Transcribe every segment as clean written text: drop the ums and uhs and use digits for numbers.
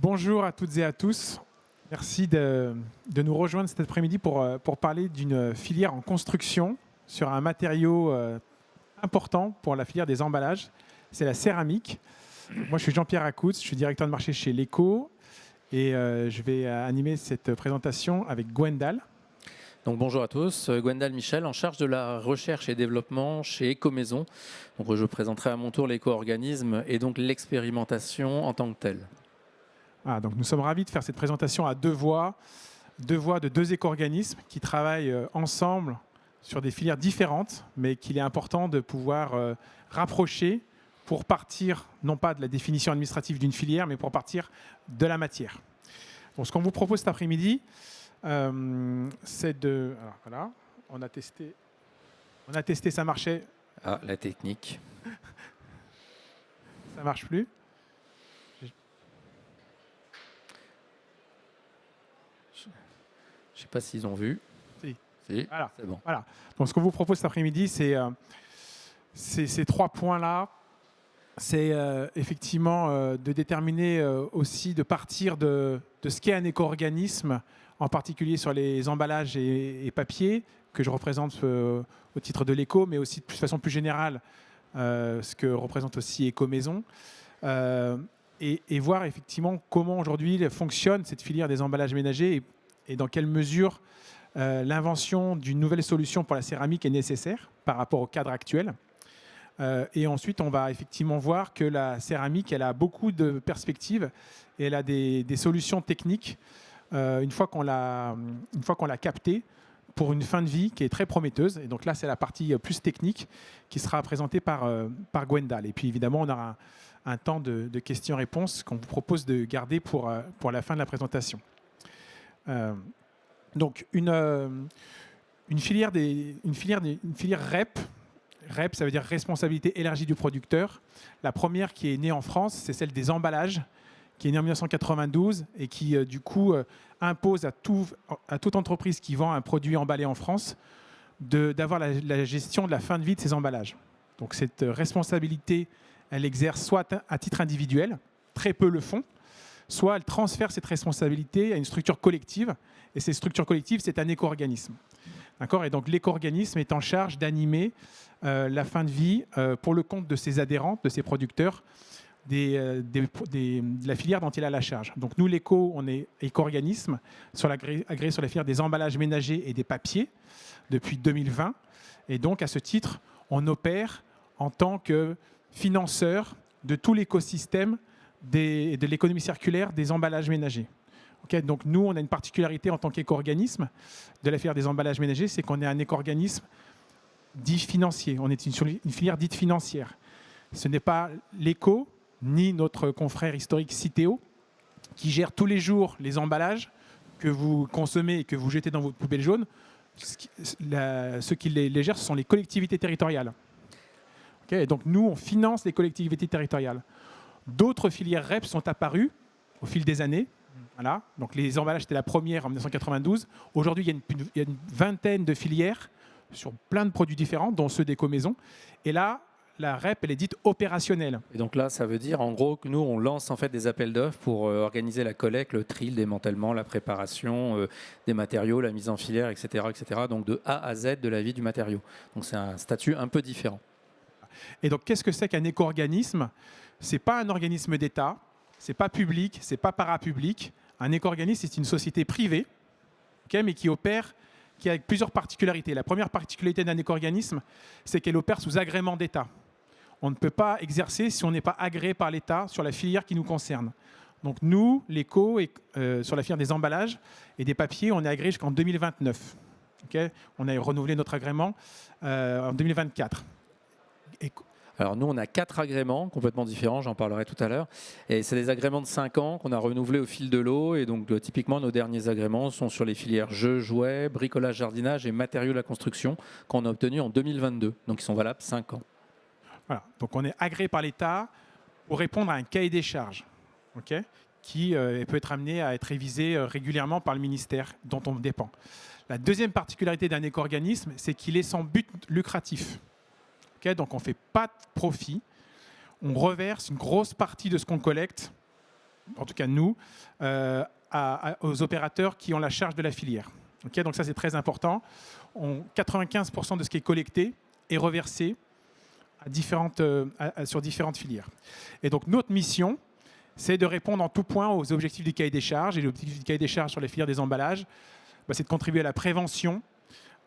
Bonjour à toutes et à tous. Merci de nous rejoindre cet après-midi pour parler d'une filière en construction sur un matériau important pour la filière des emballages. C'est la céramique. Moi, je suis Jean-Pierre Acoutz, je suis directeur de marché chez Leco et je vais animer cette présentation avec Gwendal. Donc bonjour à tous, Gwendal Michel, en charge de la recherche et développement chez Ecomaison. Donc je présenterai à mon tour l'éco-organisme et donc l'expérimentation en tant que telle. Donc nous sommes ravis de faire cette présentation à deux voix de deux éco-organismes qui travaillent ensemble sur des filières différentes, mais qu'il est important de pouvoir rapprocher pour partir, non pas de la définition administrative d'une filière, mais pour partir de la matière. Donc, ce qu'on vous propose cet après-midi, c'est de... Alors, voilà, on a testé, ça marchait. Ah, la technique. Ça marche plus. Je ne sais pas s'ils ont vu. Si. Voilà. C'est bon. Voilà. Donc, ce qu'on vous propose cet après-midi, c'est ces trois points-là. C'est effectivement de déterminer aussi, de partir de ce qu'est un éco-organisme, en particulier sur les emballages et papiers, que je représente au titre de l'éco, mais aussi de façon plus générale, ce que représente aussi Ecomaison, et voir effectivement comment aujourd'hui fonctionne cette filière des emballages ménagers et dans quelle mesure l'invention d'une nouvelle solution pour la céramique est nécessaire par rapport au cadre actuel. Et ensuite, on va effectivement voir que la céramique, elle a beaucoup de perspectives et elle a des solutions techniques une fois qu'on l'a captée pour une fin de vie qui est très prometteuse. Et donc là, c'est la partie plus technique qui sera présentée par Gwendal. Et puis évidemment, on aura un temps de questions-réponses qu'on vous propose de garder pour la fin de la présentation. Donc une filière REP. REP, ça veut dire responsabilité élargie du producteur. La première qui est née en France, c'est celle des emballages, qui est née en 1992 et qui, du coup, impose à toute entreprise qui vend un produit emballé en France d'avoir la gestion de la fin de vie de ces emballages. Donc cette responsabilité, elle exerce soit à titre individuel, très peu le font, soit elle transfère cette responsabilité à une structure collective. Et cette structure collective, c'est un éco-organisme. Et donc l'éco-organisme est en charge d'animer la fin de vie pour le compte de ses adhérents, de ses producteurs, de la filière dont il a la charge. Donc nous, l'éco, on est éco-organisme agréé sur la filière des emballages ménagers et des papiers depuis 2020. Et donc à ce titre, on opère en tant que financeur de tout l'écosystème de l'économie circulaire des emballages ménagers. Donc nous, on a une particularité en tant qu'éco-organisme de la filière des emballages ménagers, c'est qu'on est un éco-organisme dit financier. On est une filière dite financière. Ce n'est pas l'éco, ni notre confrère historique Citeo, qui gère tous les jours les emballages que vous consommez et que vous jetez dans votre poubelle jaune. Ceux qui les gèrent, ce sont les collectivités territoriales. Et donc nous, on finance les collectivités territoriales. D'autres filières REP sont apparues au fil des années. Voilà. Donc les emballages, c'était la première en 1992. Aujourd'hui, il y a une vingtaine de filières sur plein de produits différents, dont ceux d'Ecomaison. Et là, la REP, elle est dite opérationnelle. Et donc là, ça veut dire en gros que nous, on lance en fait des appels d'offres pour organiser la collecte, le tri, le démantèlement, la préparation des matériaux, la mise en filière, etc., etc. Donc de A à Z de la vie du matériau. Donc c'est un statut un peu différent. Et donc, qu'est-ce que c'est qu'un éco-organisme ? Ce n'est pas un organisme d'État, ce n'est pas public, ce n'est pas parapublic. Un éco-organisme, c'est une société privée, mais qui opère, qui a plusieurs particularités. La première particularité d'un éco-organisme, c'est qu'elle opère sous agrément d'État. On ne peut pas exercer si on n'est pas agréé par l'État sur la filière qui nous concerne. Donc nous, l'éco, sur la filière des emballages et des papiers, on est agréé jusqu'en 2029. On a renouvelé notre agrément en 2024. Alors nous, on a 4 agréments complètement différents, j'en parlerai tout à l'heure. Et c'est des agréments de 5 ans qu'on a renouvelés au fil de l'eau. Et donc typiquement, nos derniers agréments sont sur les filières jeux, jouets, bricolage, jardinage et matériaux de la construction qu'on a obtenus en 2022. Donc ils sont valables 5 ans. Voilà, donc on est agréé par l'État pour répondre à un cahier des charges, qui peut être amené à être révisé régulièrement par le ministère dont on dépend. La deuxième particularité d'un éco-organisme, c'est qu'il est sans but lucratif. Donc on ne fait pas de profit, on reverse une grosse partie de ce qu'on collecte en tout cas nous, aux opérateurs qui ont la charge de la filière. Okay, donc ça, c'est très important. 95% de ce qui est collecté est reversé sur différentes filières. Et donc, notre mission, c'est de répondre en tout point aux objectifs du cahier des charges. Et l'objectif du cahier des charges sur les filières des emballages, c'est de contribuer à la prévention,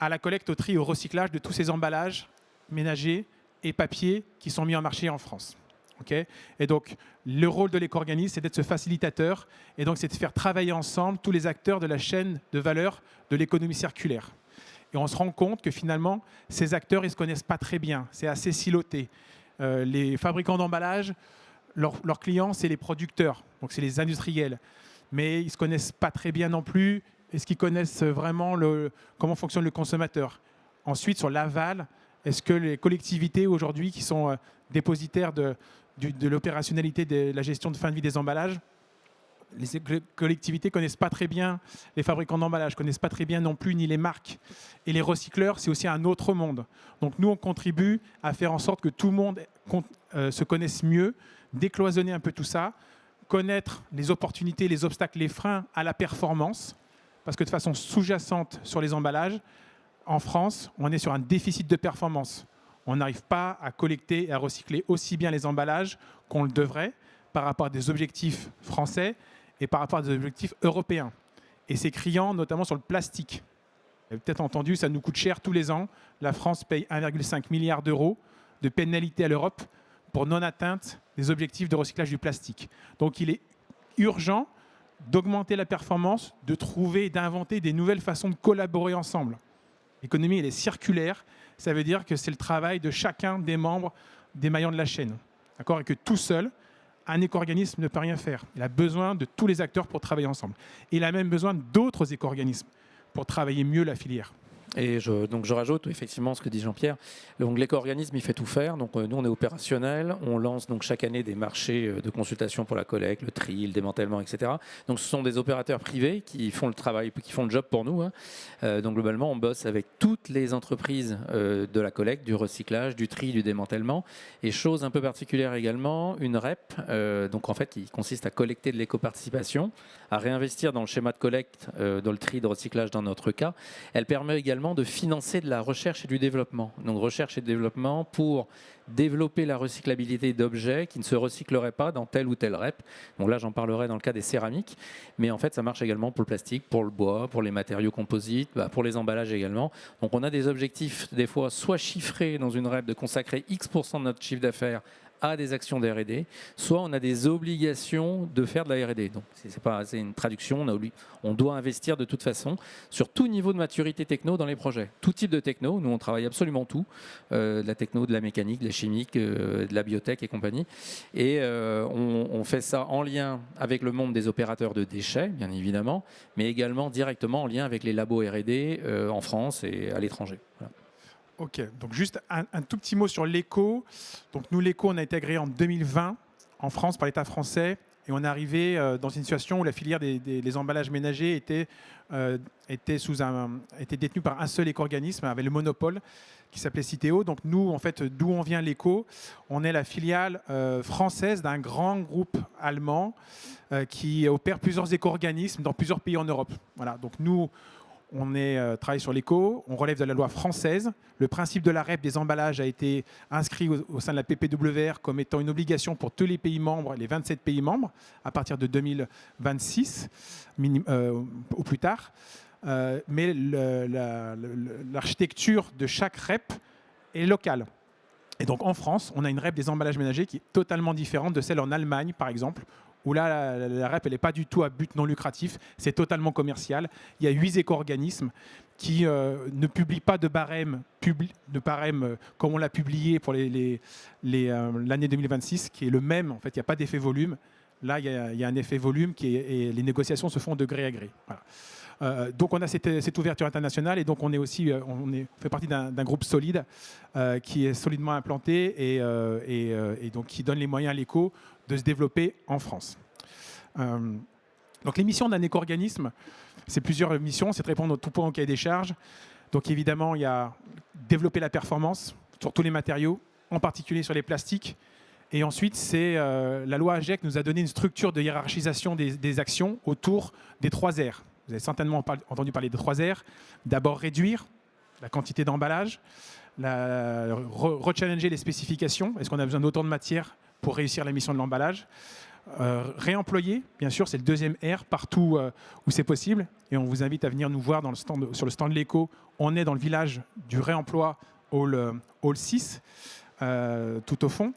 à la collecte, au tri et au recyclage de tous ces emballages ménagers et papier qui sont mis en marché en France. Okay, et donc, le rôle de l'éco-organisme, c'est d'être ce facilitateur, et donc c'est de faire travailler ensemble tous les acteurs de la chaîne de valeur de l'économie circulaire. Et on se rend compte que finalement, ces acteurs, ils ne se connaissent pas très bien, c'est assez siloté. Les fabricants d'emballage, leurs clients, c'est les producteurs, donc c'est les industriels, mais ils ne se connaissent pas très bien non plus. Est-ce qu'ils connaissent vraiment comment fonctionne le consommateur? Ensuite, sur l'aval, est-ce que les collectivités aujourd'hui qui sont dépositaires de l'opérationnalité de la gestion de fin de vie des emballages, les collectivités ne connaissent pas très bien les fabricants d'emballages, ne connaissent pas très bien non plus ni les marques. Et les recycleurs, c'est aussi un autre monde. Donc nous, on contribue à faire en sorte que tout le monde se connaisse mieux, décloisonner un peu tout ça, connaître les opportunités, les obstacles, les freins à la performance, parce que de façon sous-jacente sur les emballages, en France, on est sur un déficit de performance. On n'arrive pas à collecter et à recycler aussi bien les emballages qu'on le devrait par rapport à des objectifs français et par rapport à des objectifs européens. Et c'est criant, notamment sur le plastique. Vous avez peut-être entendu, ça nous coûte cher tous les ans. La France paye 1,5 milliard d'euros de pénalité à l'Europe pour non-atteinte des objectifs de recyclage du plastique. Donc il est urgent d'augmenter la performance, de trouver et d'inventer des nouvelles façons de collaborer ensemble. L'économie, elle est circulaire. Ça veut dire que c'est le travail de chacun des membres des maillons de la chaîne. D'accord ? Et que tout seul, un éco-organisme ne peut rien faire. Il a besoin de tous les acteurs pour travailler ensemble. Et il a même besoin d'autres éco-organismes pour travailler mieux la filière. Et donc je rajoute effectivement ce que dit Jean-Pierre. Donc l'éco-organisme, il fait tout faire. Donc nous, on est opérationnel. On lance donc chaque année des marchés de consultation pour la collecte, le tri, le démantèlement, etc. Donc ce sont des opérateurs privés qui font le travail, qui font le job pour nous. Donc globalement, on bosse avec toutes les entreprises de la collecte, du recyclage, du tri, du démantèlement. Et chose un peu particulière également, une REP, donc en fait, qui consiste à collecter de l'éco-participation, à réinvestir dans le schéma de collecte, dans le tri, de recyclage dans notre cas. Elle permet également de financer de la recherche et du développement. Donc recherche et développement pour développer la recyclabilité d'objets qui ne se recycleraient pas dans telle ou telle REP. Donc là, j'en parlerai dans le cas des céramiques, mais en fait, ça marche également pour le plastique, pour le bois, pour les matériaux composites, pour les emballages également. Donc on a des objectifs, des fois, soit chiffrés dans une REP de consacrer X% de notre chiffre d'affaires à des actions de R&D, soit on a des obligations de faire de la R&D. Donc c'est une traduction, on doit investir de toute façon sur tout niveau de maturité techno dans les projets. Tout type de techno, nous on travaille absolument tout, de la techno, de la mécanique, de la chimique, de la biotech et compagnie. Et on fait ça en lien avec le monde des opérateurs de déchets, bien évidemment, mais également directement en lien avec les labos R&D en France et à l'étranger. Voilà. Ok, donc juste un tout petit mot sur l'éco. Donc nous, l'éco, on a été agréé en 2020 en France par l'État français et on est arrivé dans une situation où la filière des emballages ménagers était détenue par un seul éco-organisme avec le monopole qui s'appelait Citeo. Donc nous, en fait, d'où on vient l'éco, on est la filiale française d'un grand groupe allemand qui opère plusieurs éco-organismes dans plusieurs pays en Europe. Voilà, donc nous, on travaille sur l'éco, on relève de la loi française. Le principe de la REP des emballages a été inscrit au sein de la PPWR comme étant une obligation pour tous les pays membres, les 27 pays membres, à partir de 2026 au plus tard. Mais l'architecture de chaque REP est locale. Et donc en France, on a une REP des emballages ménagers qui est totalement différente de celle en Allemagne, par exemple, où là, la REP, elle n'est pas du tout à but non lucratif, c'est totalement commercial. Il y a 8 éco-organismes qui ne publient pas de barème comme on l'a publié pour l'année 2026, qui est le même. En fait, il n'y a pas d'effet volume. Là, il y a un effet volume et les négociations se font de gré à gré. Voilà. Donc on a cette ouverture internationale et donc on fait partie d'un groupe solide qui est solidement implanté et donc qui donne les moyens à l'éco de se développer en France. Donc les missions d'un éco-organisme, c'est plusieurs missions, c'est de répondre au tout point au cahier des charges. Donc évidemment, il y a développer la performance sur tous les matériaux, en particulier sur les plastiques, Et ensuite, la loi AGEC nous a donné une structure de hiérarchisation des actions autour des 3 R. Vous avez certainement entendu parler des 3 R. D'abord, réduire la quantité d'emballage, rechallenger les spécifications. Est-ce qu'on a besoin d'autant de matière pour réussir la mission de l'emballage? Réemployer, bien sûr, c'est le 2e R, partout où c'est possible. Et on vous invite à venir nous voir sur le stand de l'éco. On est dans le village du réemploi Hall 6, tout au fond.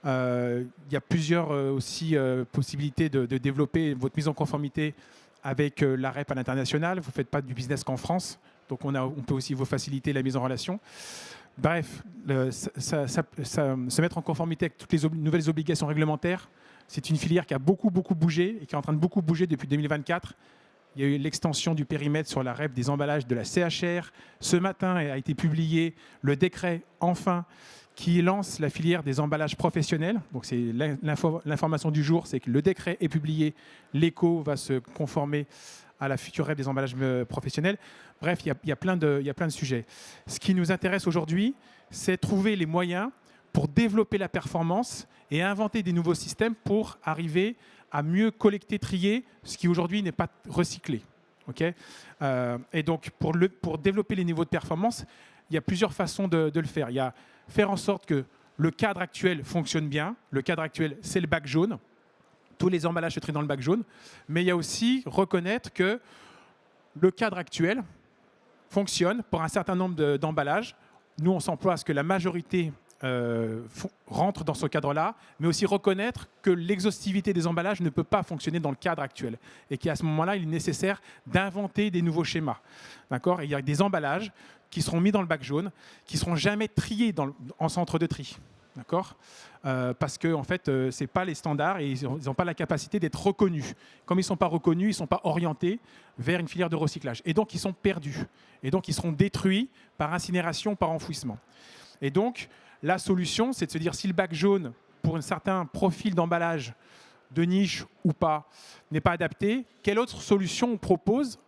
Il y a plusieurs aussi possibilités de développer votre mise en conformité avec la REP à l'international. Vous ne faites pas du business qu'en France, donc on peut aussi vous faciliter la mise en relation. Bref, se mettre en conformité avec toutes les nouvelles obligations réglementaires, c'est une filière qui a beaucoup bougé et qui est en train de beaucoup bouger depuis 2024. Il y a eu l'extension du périmètre sur la REP des emballages de la CHR. Ce matin a été publié le décret, enfin, qui lance la filière des emballages professionnels. Donc c'est l'information du jour, c'est que le décret est publié, l'éco va se conformer à la future REP des emballages professionnels. Bref, il y a plein de sujets. Ce qui nous intéresse aujourd'hui, c'est trouver les moyens pour développer la performance et inventer des nouveaux systèmes pour arriver à mieux collecter, trier ce qui aujourd'hui n'est pas recyclé. Okay, et donc, pour développer les niveaux de performance, il y a plusieurs façons de le faire. Il y a faire en sorte que le cadre actuel fonctionne bien. Le cadre actuel, c'est le bac jaune. Tous les emballages se trient dans le bac jaune. Mais il y a aussi reconnaître que le cadre actuel fonctionne pour un certain nombre d'emballages. Nous, on s'emploie à ce que la majorité rentre dans ce cadre-là, mais aussi reconnaître que l'exhaustivité des emballages ne peut pas fonctionner dans le cadre actuel et qu'à ce moment-là, il est nécessaire d'inventer des nouveaux schémas. D'accord ? Il y a des emballages qui seront mis dans le bac jaune, qui ne seront jamais triés en centre de tri. D'accord ? Parce que en fait, ce n'est pas les standards et ils n'ont pas la capacité d'être reconnus. Comme ils ne sont pas reconnus, ils ne sont pas orientés vers une filière de recyclage. Et donc, ils sont perdus. Et donc, ils seront détruits par incinération, par enfouissement. Et donc, la solution, c'est de se dire si le bac jaune, pour un certain profil d'emballage de niche ou pas, n'est pas adapté, quelle autre solution on propose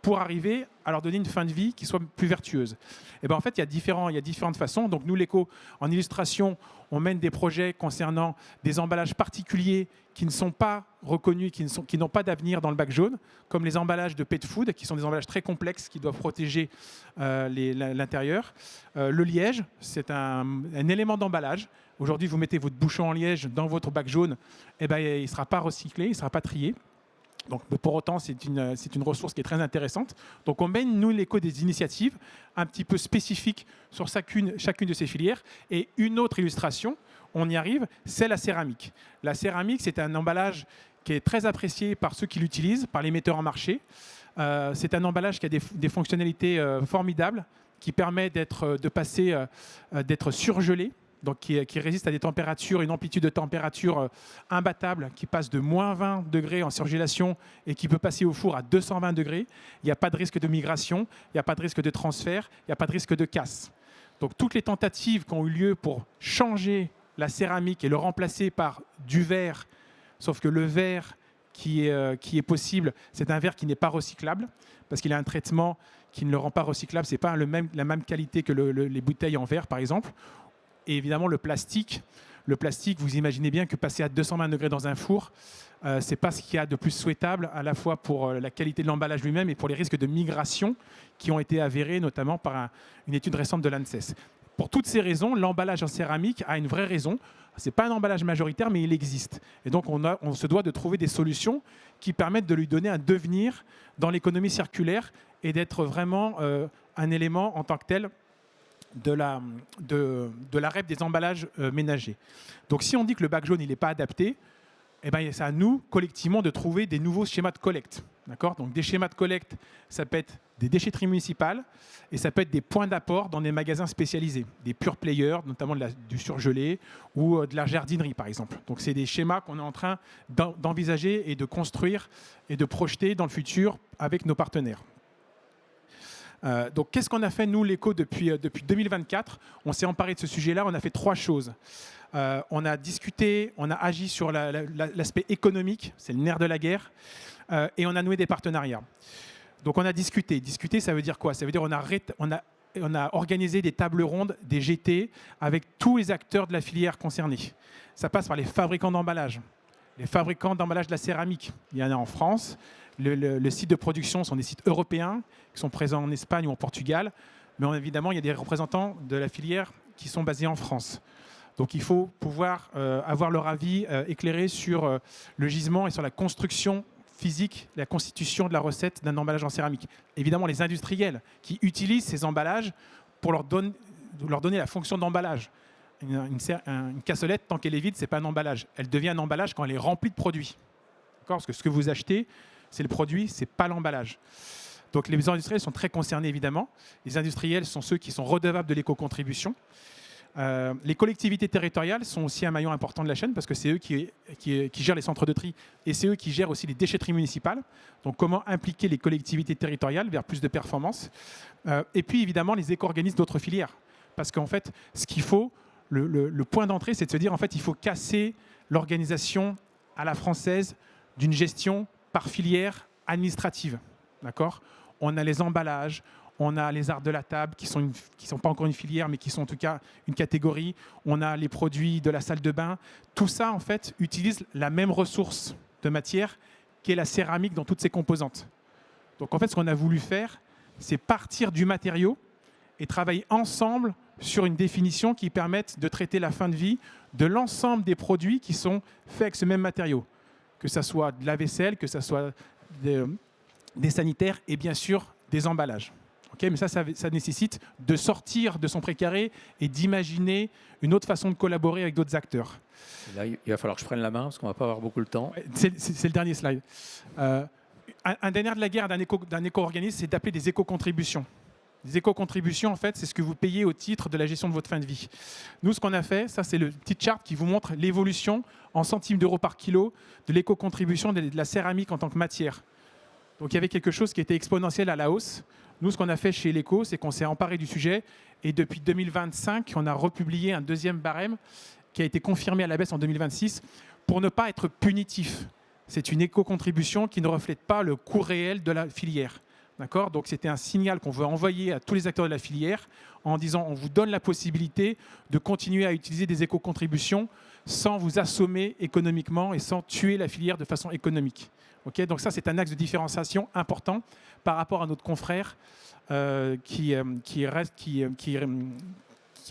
pour arriver à leur donner une fin de vie qui soit plus vertueuse? Et ben en fait, il y a différentes façons. Donc nous, l'éco, en illustration, on mène des projets concernant des emballages particuliers qui ne sont pas reconnus, qui n'ont pas d'avenir dans le bac jaune, comme les emballages de pet food, qui sont des emballages très complexes qui doivent protéger l'intérieur. Le liège, c'est un élément d'emballage. Aujourd'hui, vous mettez votre bouchon en liège dans votre bac jaune, et ben, il ne sera pas recyclé, il ne sera pas trié. Donc, pour autant, c'est une ressource qui est très intéressante. Donc, on mène, nous, l'éco, des initiatives un petit peu spécifiques sur chacune de ces filières. Et une autre illustration, on y arrive, c'est la céramique. La céramique, c'est un emballage qui est très apprécié par ceux qui l'utilisent, par les metteurs en marché. C'est un emballage qui a des fonctionnalités formidables, qui permet d'être surgelé. Donc qui résiste à des températures, une amplitude de température imbattable, qui passe de moins 20 degrés en surgélation et qui peut passer au four à 220 degrés. Il n'y a pas de risque de migration, il n'y a pas de risque de transfert, il n'y a pas de risque de casse. Donc toutes les tentatives qui ont eu lieu pour changer la céramique et le remplacer par du verre, sauf que le verre qui est possible, c'est un verre qui n'est pas recyclable, parce qu'il a un traitement qui ne le rend pas recyclable. Ce n'est pas la même qualité que les bouteilles en verre, par exemple. Et évidemment, le plastique, vous imaginez bien que passer à 220 degrés dans un four, ce n'est pas ce qu'il y a de plus souhaitable, à la fois pour la qualité de l'emballage lui-même et pour les risques de migration qui ont été avérés, notamment par une étude récente de l'ANSES. Pour toutes ces raisons, l'emballage en céramique a une vraie raison. Ce n'est pas un emballage majoritaire, mais il existe. Et donc, on se doit de trouver des solutions qui permettent de lui donner un devenir dans l'économie circulaire et d'être vraiment un élément en tant que tel de la REP des emballages ménagers. Donc si on dit que le bac jaune n'est pas adapté, eh ben, c'est à nous, collectivement, de trouver des nouveaux schémas de collecte. D'accord ? Donc des schémas de collecte, ça peut être des déchetteries municipales et ça peut être des points d'apport dans des magasins spécialisés, des pure players, notamment du surgelé ou de la jardinerie, par exemple. Donc c'est des schémas qu'on est en train d'envisager et de construire et de projeter dans le futur avec nos partenaires. Donc, qu'est-ce qu'on a fait, nous, l'éco, depuis 2024 ? On s'est emparé de ce sujet-là, on a fait 3 choses. On a discuté, on a agi sur l'aspect économique, c'est le nerf de la guerre, et on a noué des partenariats. Donc, on a discuté. Discuter, ça veut dire quoi ? Ça veut dire qu'on a organisé des tables rondes, des GT, avec tous les acteurs de la filière concernée. Ça passe par les fabricants d'emballage, les fabricants d'emballage de la céramique. Il y en a en France. Le site de production sont des sites européens qui sont présents en Espagne ou en Portugal. Mais évidemment, il y a des représentants de la filière qui sont basés en France. Donc il faut pouvoir avoir leur avis éclairé sur le gisement et sur la construction physique, la constitution de la recette d'un emballage en céramique. Évidemment, les industriels qui utilisent ces emballages pour leur donner la fonction d'emballage. Une cassolette, tant qu'elle est vide, ce n'est pas un emballage. Elle devient un emballage quand elle est remplie de produits. Parce que ce que vous achetez, c'est le produit, ce n'est pas l'emballage. Donc les industriels sont très concernés, évidemment. Les industriels sont ceux qui sont redevables de l'éco-contribution. Les collectivités territoriales sont aussi un maillon important de la chaîne parce que c'est eux qui gèrent les centres de tri et c'est eux qui gèrent aussi les déchetteries municipales. Donc comment impliquer les collectivités territoriales vers plus de performance. Et puis évidemment les éco-organismes d'autres filières. Parce qu'en fait, ce qu'il faut, le point d'entrée, c'est de se dire en fait, il faut casser l'organisation à la française d'une gestion par filière administrative. D'accord ? On a les emballages, on a les arts de la table qui sont pas encore une filière, mais qui sont en tout cas une catégorie. On a les produits de la salle de bain. Tout ça, en fait, utilise la même ressource de matière qu'est la céramique dans toutes ses composantes. Donc, en fait, ce qu'on a voulu faire, c'est partir du matériau et travailler ensemble sur une définition qui permette de traiter la fin de vie de l'ensemble des produits qui sont faits avec ce même matériau. Que ce soit de la vaisselle, que ce soit des sanitaires et bien sûr des emballages. Okay, mais ça nécessite de sortir de son précaré et d'imaginer une autre façon de collaborer avec d'autres acteurs. Là, il va falloir que je prenne la main parce qu'on ne va pas avoir beaucoup de temps. C'est le dernier slide. Un des nerfs de la guerre d'un éco-organisme, c'est d'appeler des éco-contributions. Les éco-contributions, en fait, c'est ce que vous payez au titre de la gestion de votre fin de vie. Nous, ce qu'on a fait, ça, c'est le petit chart qui vous montre l'évolution en centimes d'euros par kilo de l'éco-contribution de la céramique en tant que matière. Donc, il y avait quelque chose qui était exponentiel à la hausse. Nous, ce qu'on a fait chez l'Éco, c'est qu'on s'est emparé du sujet et depuis 2025, on a republié un deuxième barème qui a été confirmé à la baisse en 2026 pour ne pas être punitif. C'est une éco-contribution qui ne reflète pas le coût réel de la filière. D'accord ? Donc, c'était un signal qu'on veut envoyer à tous les acteurs de la filière en disant on vous donne la possibilité de continuer à utiliser des éco-contributions sans vous assommer économiquement et sans tuer la filière de façon économique. Okay, donc ça, c'est un axe de différenciation important par rapport à notre confrère qui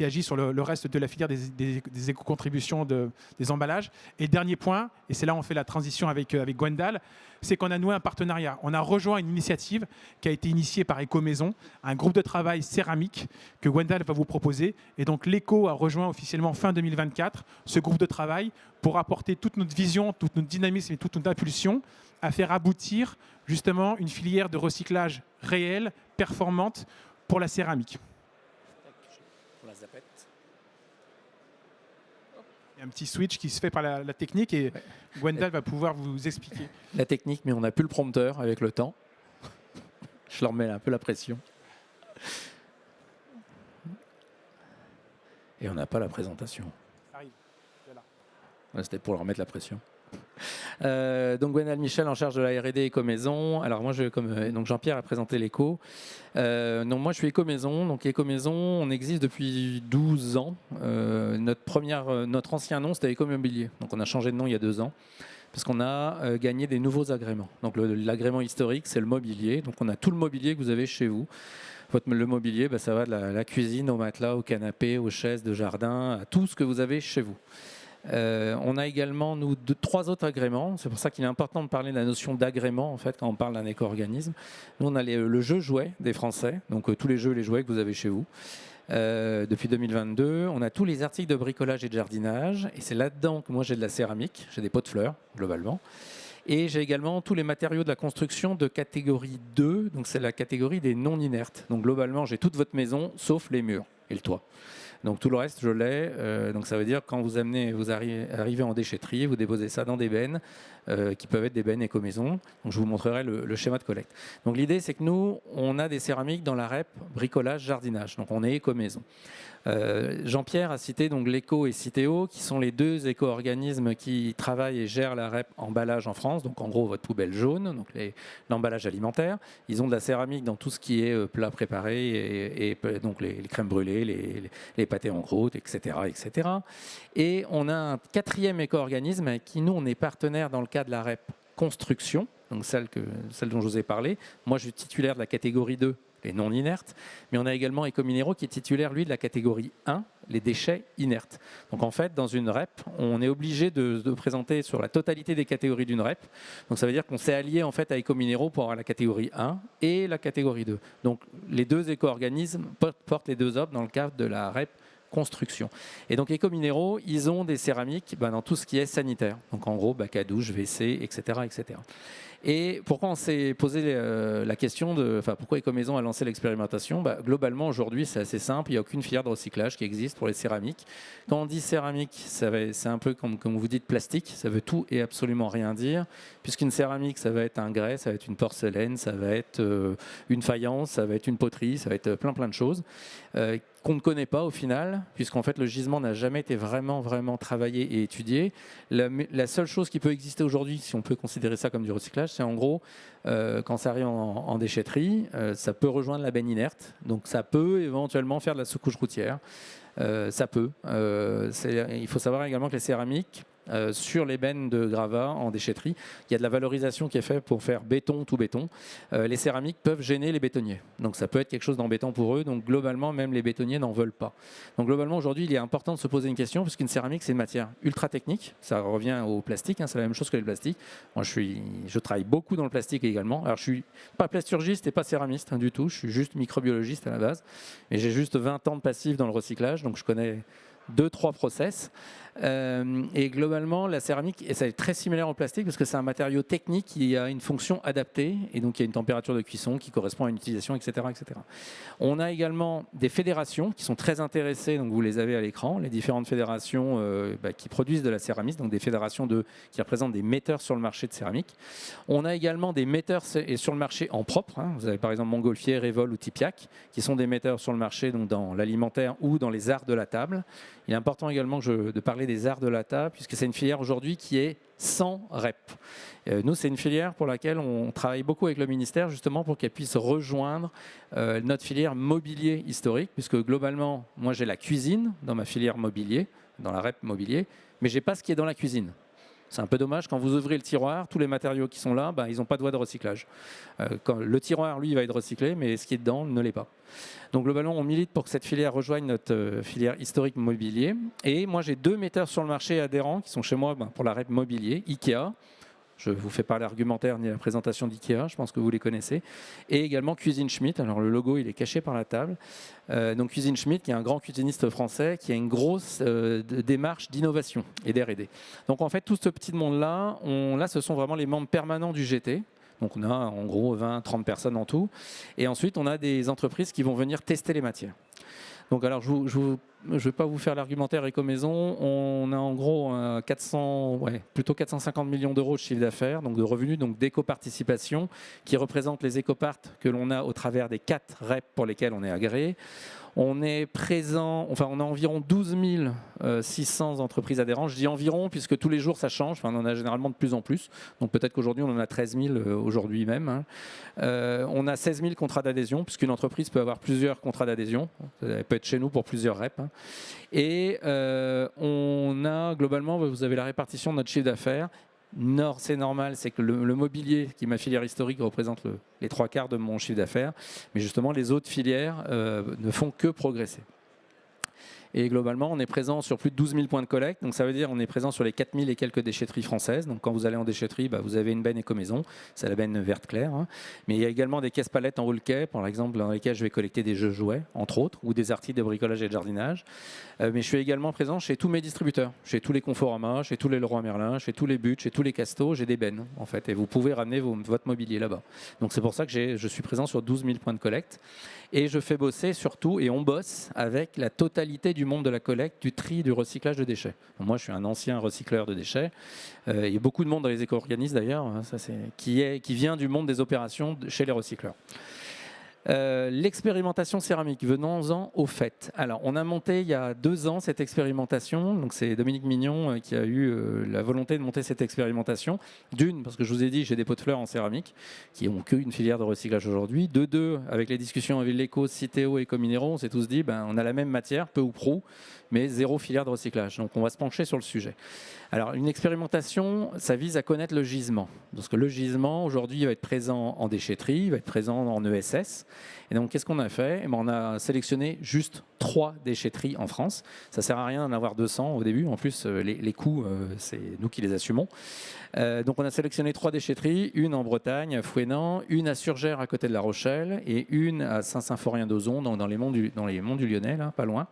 agit sur le reste de la filière des éco-contributions des emballages. Et dernier point, et c'est là où on fait la transition avec Gwendal, c'est qu'on a noué un partenariat. On a rejoint une initiative qui a été initiée par Ecomaison, un groupe de travail céramique que Gwendal va vous proposer. Et donc l'Éco a rejoint officiellement fin 2024 ce groupe de travail pour apporter toute notre vision, toute notre dynamisme et toute notre impulsion à faire aboutir justement une filière de recyclage réelle, performante pour la céramique. Il y a un petit switch qui se fait par la technique et Gwendal va pouvoir vous expliquer. La technique, mais on n'a plus le prompteur avec le temps. Je leur mets un peu la pression. Et on n'a pas la présentation. Ça arrive. Voilà. C'était pour leur mettre la pression. Donc Gwendal Michel en charge de la R&D Ecomaison. Alors moi donc Jean-Pierre a présenté l'Éco. Donc moi je suis Ecomaison. Donc Ecomaison, on existe depuis 12 ans. Notre ancien nom c'était Ecomobilier. Donc on a changé de nom il y a 2 ans parce qu'on a gagné des nouveaux agréments. Donc l'agrément historique c'est le mobilier. Donc on a tout le mobilier que vous avez chez vous. Le mobilier, ça va de la cuisine au matelas, au canapé, aux chaises de jardin, à tout ce que vous avez chez vous. On a également, nous, 3 autres agréments. C'est pour ça qu'il est important de parler de la notion d'agrément, en fait, quand on parle d'un éco-organisme. Nous, on a le jeu jouet des Français, donc tous les jeux et les jouets que vous avez chez vous. Depuis 2022, on a tous les articles de bricolage et de jardinage. Et c'est là-dedans que moi, j'ai de la céramique, j'ai des pots de fleurs, globalement. Et j'ai également tous les matériaux de la construction de catégorie 2, donc c'est la catégorie des non inertes. Donc globalement, j'ai toute votre maison, sauf les murs et le toit. Donc tout le reste, je l'ai. Donc ça veut dire quand vous arrivez en déchetterie, vous déposez ça dans des bennes qui peuvent être des bennes éco-maison. Donc je vous montrerai le schéma de collecte. Donc l'idée, c'est que nous, on a des céramiques dans la REP bricolage, jardinage. Donc on est éco-maison. Jean-Pierre a cité donc l'Eco et Citeo, qui sont les deux éco-organismes qui travaillent et gèrent la REP emballage en France. Donc en gros, votre poubelle jaune, donc l'emballage alimentaire. Ils ont de la céramique dans tout ce qui est plat préparé et donc les crèmes brûlées, les pâtés en croûte, etc., etc. Et on a un quatrième éco-organisme avec qui nous, on est partenaire dans le cadre de la REP construction, donc celle dont je vous ai parlé. Moi, je suis titulaire de la catégorie 2, les non inertes, mais on a également Ecominero qui est titulaire, lui, de la catégorie 1, les déchets inertes. Donc en fait, dans une REP, on est obligé de présenter sur la totalité des catégories d'une REP. Donc ça veut dire qu'on s'est allié en fait à Ecominero pour avoir la catégorie 1 et la catégorie 2. Donc les deux éco-organismes portent les deux offres dans le cadre de la REP construction. Et donc Ecominero, ils ont des céramiques dans tout ce qui est sanitaire. Donc en gros, bac à douche, WC, etc., etc. Et pourquoi on s'est posé la question pourquoi Ecomaison a lancé l'expérimentation? Globalement, aujourd'hui, c'est assez simple. Il n'y a aucune filière de recyclage qui existe pour les céramiques. Quand on dit céramique, c'est un peu comme vous dites plastique. Ça veut tout et absolument rien dire. Puisqu'une céramique, ça va être un grès, ça va être une porcelaine, ça va être une faïence, ça va être une poterie, ça va être plein de choses qu'on ne connaît pas au final, puisqu'en fait le gisement n'a jamais été vraiment travaillé et étudié. La seule chose qui peut exister aujourd'hui, si on peut considérer ça comme du recyclage, c'est en gros, quand ça arrive en déchetterie, ça peut rejoindre la benne inerte, donc ça peut éventuellement faire de la sous-couche routière. Ça peut. Il faut savoir également que les céramiques, sur les bennes de gravats en déchetterie, il y a de la valorisation qui est faite pour faire béton, tout béton. Les céramiques peuvent gêner les bétonniers. Donc ça peut être quelque chose d'embêtant pour eux. Donc globalement, même les bétonniers n'en veulent pas. Donc globalement, aujourd'hui, il est important de se poser une question, puisqu'une céramique, c'est une matière ultra technique. Ça revient au plastique, c'est la même chose que le plastique. Moi, je travaille beaucoup dans le plastique également. Alors, je suis pas plasturgiste et pas céramiste du tout. Je suis juste microbiologiste à la base. Mais j'ai juste 20 ans de passif dans le recyclage, donc je connais 2-3 process. Et globalement, la céramique, et ça est très similaire au plastique parce que c'est un matériau technique qui a une fonction adaptée et donc il y a une température de cuisson qui correspond à une utilisation, etc., etc. On a également des fédérations qui sont très intéressées, donc vous les avez à l'écran, les différentes fédérations qui produisent de la céramique, donc des fédérations qui représentent des metteurs sur le marché de céramique. On a également des metteurs sur le marché en propre. Vous avez par exemple Montgolfier, Révol ou Tipiac qui sont des metteurs sur le marché donc dans l'alimentaire ou dans les arts de la table. Il est important également de parler des arts de la table, puisque c'est une filière aujourd'hui qui est sans REP. Nous, c'est une filière pour laquelle on travaille beaucoup avec le ministère, justement pour qu'elle puisse rejoindre notre filière mobilier historique, puisque globalement, moi j'ai la cuisine dans ma filière mobilier, dans la REP mobilier, mais je n'ai pas ce qui est dans la cuisine. C'est un peu dommage, quand vous ouvrez le tiroir, tous les matériaux qui sont là, ils n'ont pas de voie de recyclage. Le tiroir, lui, va être recyclé, mais ce qui est dedans ne l'est pas. Donc globalement, on milite pour que cette filière rejoigne notre filière historique mobilier. Et moi, j'ai 2 metteurs sur le marché adhérents qui sont chez moi pour la REP mobilier, Ikea. Je ne vous fais pas l'argumentaire ni la présentation d'Ikea, je pense que vous les connaissez. Et également Cuisine Schmitt. Alors le logo, il est caché par la table. Donc Cuisine Schmitt, qui est un grand cuisiniste français, qui a une grosse démarche d'innovation et d'R&D. Donc en fait, tout ce petit monde-là, ce sont vraiment les membres permanents du GT. Donc on a en gros 20-30 personnes en tout. Et ensuite, on a des entreprises qui vont venir tester les matières. Donc alors, je ne vais pas vous faire l'argumentaire Ecomaison. On a en gros plutôt 450 millions d'euros de chiffre d'affaires, donc de revenus, donc d'éco-participation, qui représentent les éco-parts que l'on a au travers des 4 REP pour lesquels on est agréé. On est présent, on a environ 12 600 entreprises adhérentes. Je dis environ puisque tous les jours ça change. On en a généralement de plus en plus. Donc peut-être qu'aujourd'hui on en a 13 000 aujourd'hui même. On a 16 000 contrats d'adhésion puisqu'une entreprise peut avoir plusieurs contrats d'adhésion. Elle peut être chez nous pour plusieurs reps. Et on a globalement, vous avez la répartition de notre chiffre d'affaires. C'est normal, c'est que le mobilier, qui est ma filière historique, représente les 3/4 de mon chiffre d'affaires. Mais justement, les autres filières ne font que progresser. Et globalement, on est présent sur plus de 12 000 points de collecte. Donc ça veut dire qu'on est présent sur les 4 000 et quelques déchetteries françaises. Donc quand vous allez en déchetterie, vous avez une benne éco-maison. C'est la benne verte claire. Mais il y a également des caisses palettes en roule-quai, par exemple, dans lesquelles je vais collecter des jeux jouets, entre autres, ou des articles de bricolage et de jardinage. Mais je suis également présent chez tous mes distributeurs, chez tous les Conforama, chez tous les Leroy Merlin, chez tous les But, chez tous les Casto. J'ai des bennes, en fait. Et vous pouvez ramener votre mobilier là-bas. Donc c'est pour ça que je suis présent sur 12 000 points de collecte. Et je fais bosser surtout, et on bosse avec la totalité du monde de la collecte, du tri, du recyclage de déchets. Donc moi, je suis un ancien recycleur de déchets. Il y a beaucoup de monde dans les éco-organismes d'ailleurs, hein, qui vient du monde des opérations chez les recycleurs. L'expérimentation céramique, venons-en au fait. Alors, on a monté il y a 2 ans cette expérimentation. Donc, c'est Dominique Mignon qui a eu la volonté de monter cette expérimentation. D'une, parce que je vous ai dit, j'ai des pots de fleurs en céramique qui n'ont qu'une filière de recyclage aujourd'hui. De deux, avec les discussions avec l'éco, Citeo et Ecominéraux, on s'est tous dit, on a la même matière, peu ou prou, mais 0 filière de recyclage. Donc, on va se pencher sur le sujet. Alors, une expérimentation, ça vise à connaître le gisement. Parce que le gisement, aujourd'hui, il va être présent en déchetterie, il va être présent en ESS. Et donc, qu'est-ce qu'on a fait? On a sélectionné juste 3 déchetteries en France. Ça ne sert à rien d'en avoir 200 au début. En plus, les coûts, c'est nous qui les assumons. Donc, on a sélectionné 3 déchetteries, une en Bretagne, à Fouesnant, une à Surgères, à côté de La Rochelle, et une à Saint-Symphorien-d'Ozon, dans les monts du Lyonnais, là, pas loin.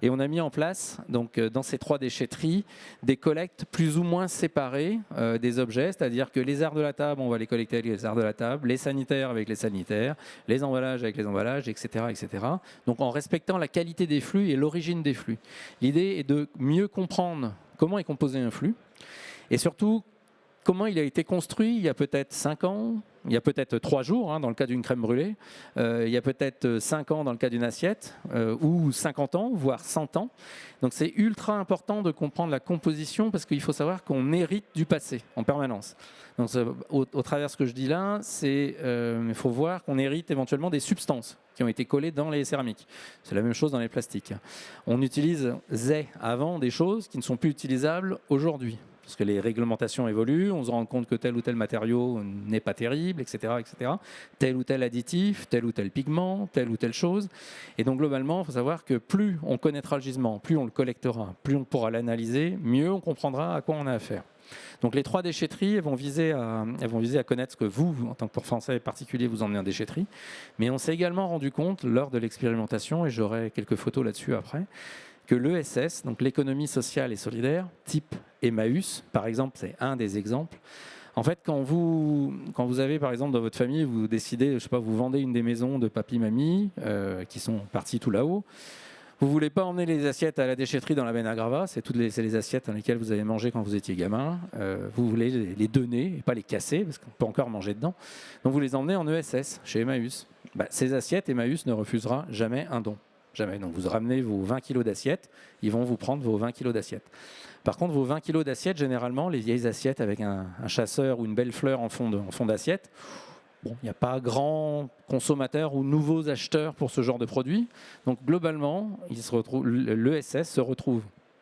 Et on a mis en place, donc, dans ces 3 déchetteries, des collectes plus ou moins séparées des objets, c'est-à-dire que les arts de la table, on va les collecter avec les arts de la table, les sanitaires avec les sanitaires, les emballages avec les emballages, etc., etc. Donc en respectant la qualité des flux et l'origine des flux. L'idée est de mieux comprendre comment est composé un flux et surtout comment il a été construit il y a peut-être 5 ans, il y a peut-être 3 jours, dans le cas d'une crème brûlée, il y a peut-être 5 ans dans le cas d'une assiette, ou 50 ans, voire 100 ans. Donc c'est ultra important de comprendre la composition parce qu'il faut savoir qu'on hérite du passé en permanence. Donc au travers de ce que je dis là, il faut voir qu'on hérite éventuellement des substances qui ont été collées dans les céramiques. C'est la même chose dans les plastiques. On utilisait avant des choses qui ne sont plus utilisables aujourd'hui. Parce que les réglementations évoluent, on se rend compte que tel ou tel matériau n'est pas terrible, etc., etc. Tel ou tel additif, tel ou tel pigment, telle ou telle chose. Et donc globalement, il faut savoir que plus on connaîtra le gisement, plus on le collectera, plus on pourra l'analyser, mieux on comprendra à quoi on a affaire. Donc les 3 déchetteries elles vont viser à connaître ce que vous, en tant que Français particulier, vous emmenez en déchetterie. Mais on s'est également rendu compte lors de l'expérimentation, et j'aurai quelques photos là-dessus après, que l'ESS, donc l'économie sociale et solidaire, type Emmaüs, par exemple, c'est un des exemples. En fait, quand vous avez, par exemple, dans votre famille, vous décidez, je sais pas, vous vendez une des maisons de papy-mamie qui sont partis tout là-haut, vous ne voulez pas emmener les assiettes à la déchetterie dans la benne à gravats, c'est les assiettes dans lesquelles vous avez mangé quand vous étiez gamin. Vous voulez les donner et pas les casser, parce qu'on peut encore manger dedans. Donc vous les emmenez en ESS, chez Emmaüs. Ces assiettes, Emmaüs ne refusera jamais un don. Jamais. Donc vous ramenez vos 20 kg d'assiettes, ils vont vous prendre vos 20 kg d'assiettes. Par contre, vos 20 kg d'assiettes, généralement, les vieilles assiettes avec un chasseur ou une belle fleur en fond d'assiette, il n'y a pas grand consommateur ou nouveaux acheteurs pour ce genre de produit. Donc globalement, l'ESS se retrouve,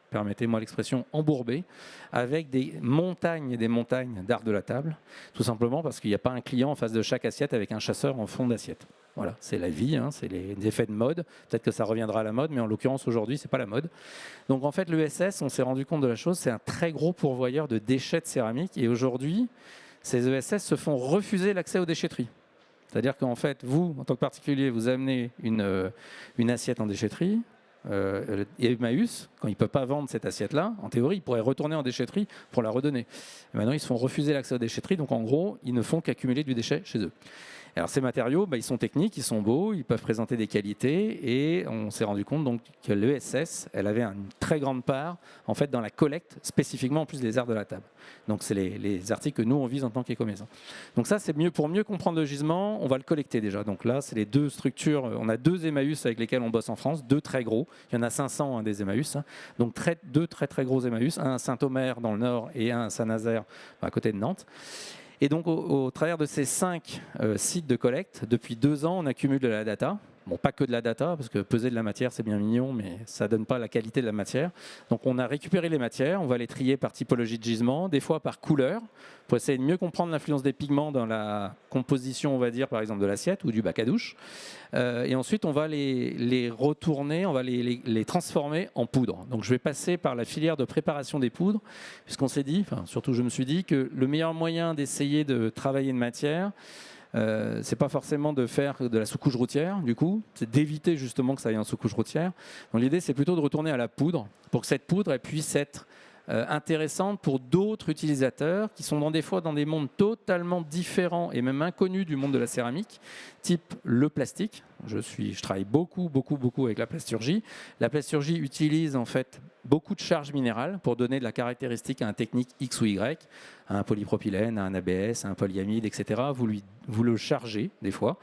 permettez-moi l'expression, embourbé, avec des montagnes et des montagnes d'art de la table, tout simplement parce qu'il n'y a pas un client en face de chaque assiette avec un chasseur en fond d'assiette. Voilà, c'est la vie, c'est les effets de mode. Peut-être que ça reviendra à la mode, mais en l'occurrence, aujourd'hui, ce n'est pas la mode. Donc en fait, l'ESS, on s'est rendu compte de la chose, c'est un très gros pourvoyeur de déchets de céramique. Et aujourd'hui, ces ESS se font refuser l'accès aux déchetteries. C'est-à-dire qu'en fait, vous, en tant que particulier, vous amenez une assiette en déchetterie. Et Emmaüs, quand il ne peut pas vendre cette assiette-là, en théorie, il pourrait retourner en déchetterie pour la redonner. Et maintenant, ils se font refuser l'accès aux déchetteries. Donc en gros, ils ne font qu'accumuler du déchet chez eux. Alors ces matériaux, ils sont techniques, ils sont beaux, ils peuvent présenter des qualités et on s'est rendu compte donc que l'ESS, elle avait une très grande part en fait dans la collecte, spécifiquement en plus des arts de la table. Donc c'est les articles que nous on vise en tant qu'écomaison. Donc ça c'est pour mieux comprendre le gisement, on va le collecter déjà. Donc là c'est les 2 structures, on a 2 Emmaüs avec lesquels on bosse en France, 2 très gros, il y en a 500 des Emmaüs, donc 2 très très gros Emmaüs, un à Saint-Omer dans le nord et un à Saint-Nazaire à côté de Nantes. Et donc, au travers de ces 5 sites de collecte, depuis 2 ans, on accumule de la data. Bon, pas que de la data, parce que peser de la matière, c'est bien mignon, mais ça ne donne pas la qualité de la matière. Donc, on a récupéré les matières, on va les trier par typologie de gisement, des fois par couleur, pour essayer de mieux comprendre l'influence des pigments dans la composition, on va dire, par exemple, de l'assiette ou du bac à douche. Et ensuite, on va les retourner, on va les transformer en poudre. Donc, je vais passer par la filière de préparation des poudres, puisqu'on s'est dit, enfin, surtout je me suis dit, que le meilleur moyen d'essayer de travailler une matière, c'est pas forcément de faire de la sous-couche routière, du coup, c'est d'éviter justement que ça aille en sous-couche routière. Donc l'idée, c'est plutôt de retourner à la poudre pour que cette poudre elle puisse être intéressante pour d'autres utilisateurs qui sont des fois dans des mondes totalement différents et même inconnus du monde de la céramique, type le plastique. Je travaille beaucoup avec la plasturgie. La plasturgie utilise en fait beaucoup de charges minérales pour donner de la caractéristique à un technique X ou Y, à un polypropylène, à un ABS, à un polyamide, etc. Vous le chargez des fois,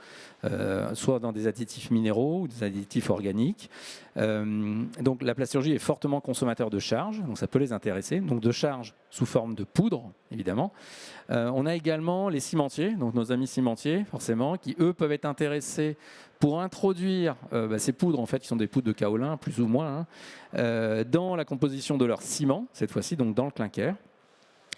soit dans des additifs minéraux ou des additifs organiques. Donc la plasturgie est fortement consommateur de charge, donc ça peut les intéresser. Donc de charge sous forme de poudre, évidemment. On a également les cimentiers, donc nos amis cimentiers, forcément, qui eux peuvent être intéressés pour introduire ces poudres, en fait, qui sont des poudres de kaolin, plus ou moins, dans la composition de leur ciment, cette fois-ci, donc dans le clinker.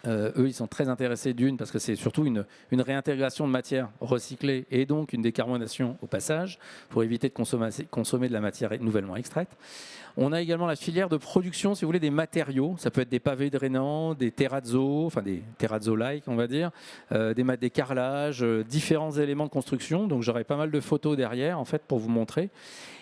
Eux, ils sont très intéressés d'une, parce que c'est surtout une réintégration de matière recyclée et donc une décarbonation au passage, pour éviter de consommer de la matière nouvellement extraite. On a également la filière de production, si vous voulez, des matériaux. Ça peut être des pavés drainants, des terrazzo, enfin des terrazzo-like, on va dire, des carrelages, différents éléments de construction. Donc j'aurai pas mal de photos derrière, en fait, pour vous montrer.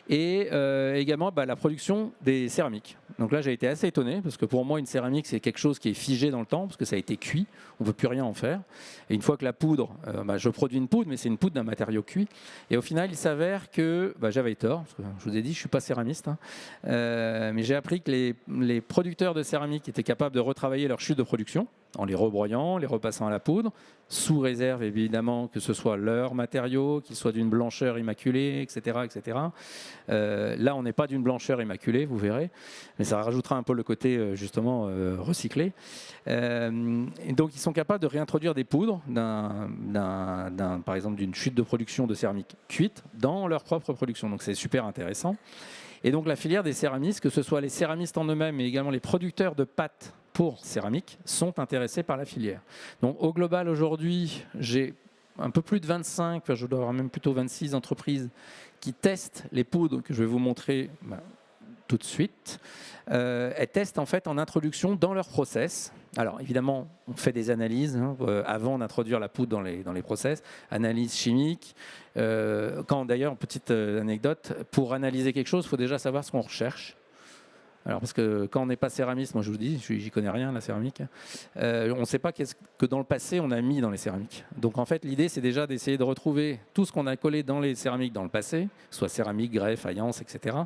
Et également la production des céramiques. Donc là, j'ai été assez étonné, parce que pour moi, une céramique, c'est quelque chose qui est figé dans le temps, parce que ça a été cuit, on ne peut plus rien en faire. Et une fois que la poudre, je produis une poudre, mais c'est une poudre d'un matériau cuit. Et au final, il s'avère que, j'avais tort, parce que je vous ai dit, je ne suis pas céramiste, mais j'ai appris que les producteurs de céramique étaient capables de retravailler leur chute de production, en les rebroyant, les repassant à la poudre, sous réserve évidemment que ce soit leur matériau, qu'il soit d'une blancheur immaculée, etc. etc. Là, on n'est pas d'une blancheur immaculée, vous verrez, mais ça rajoutera un peu le côté justement recyclé. Et donc, ils sont capables de réintroduire des poudres, par exemple d'une chute de production de céramique cuite, dans leur propre production. Donc, c'est super intéressant. Et donc, la filière des céramistes, que ce soit les céramistes en eux-mêmes, mais également les producteurs de pâtes pour céramique, sont intéressés par la filière. Donc au global aujourd'hui, j'ai un peu plus de 25, je dois avoir même plutôt 26 entreprises qui testent les poudres que je vais vous montrer tout de suite. Elles testent en fait en introduction dans leur process. Alors évidemment, on fait des analyses avant d'introduire la poudre dans les process, analyse chimique. D'ailleurs, petite anecdote, pour analyser quelque chose, il faut déjà savoir ce qu'on recherche. Alors parce que quand on n'est pas céramiste, moi je vous dis, j'y connais rien la céramique, on ne sait pas qu'est-ce que dans le passé on a mis dans les céramiques. Donc en fait l'idée c'est déjà d'essayer de retrouver tout ce qu'on a collé dans les céramiques dans le passé, soit céramique, grès, faïence, etc.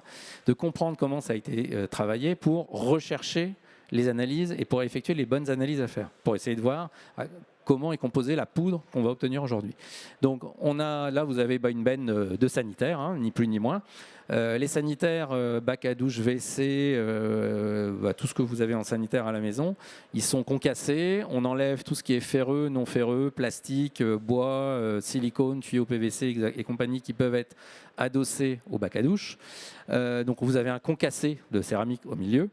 De comprendre comment ça a été travaillé pour rechercher les analyses et pour effectuer les bonnes analyses à faire, pour essayer de voir comment est composée la poudre qu'on va obtenir aujourd'hui. Donc là vous avez une benne de sanitaire, ni plus ni moins. Les sanitaires, bac à douche, WC, tout ce que vous avez en sanitaire à la maison, ils sont concassés. On enlève tout ce qui est ferreux, non ferreux, plastique, bois, silicone, tuyaux PVC et compagnie qui peuvent être adossés au bac à douche. Donc vous avez un concassé de céramique au milieu.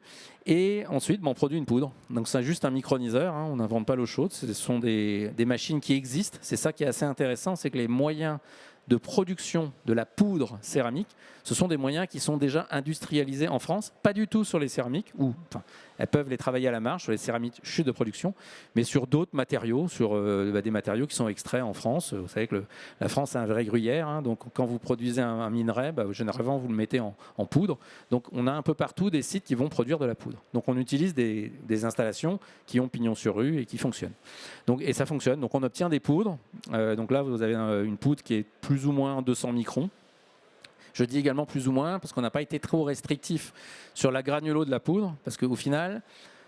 Et ensuite, on produit une poudre. Donc c'est juste un microniseur, on n'invente pas l'eau chaude. Ce sont des machines qui existent. C'est ça qui est assez intéressant, c'est que les moyens de production de la poudre céramique, ce sont des moyens qui sont déjà industrialisés en France, pas du tout sur les céramiques, elles peuvent les travailler à la marge sur les céramiques chutes de production, mais sur d'autres matériaux, sur des matériaux qui sont extraits en France. Vous savez que la France est un vrai gruyère, donc quand vous produisez un minerai, généralement vous le mettez en poudre. Donc on a un peu partout des sites qui vont produire de la poudre. Donc on utilise des installations qui ont pignon sur rue et qui fonctionnent. Et ça fonctionne. Donc on obtient des poudres. Donc là vous avez une poudre qui est plus ou moins 200 microns. Je dis également plus ou moins parce qu'on n'a pas été trop restrictif sur la granulo de la poudre, parce qu'au final,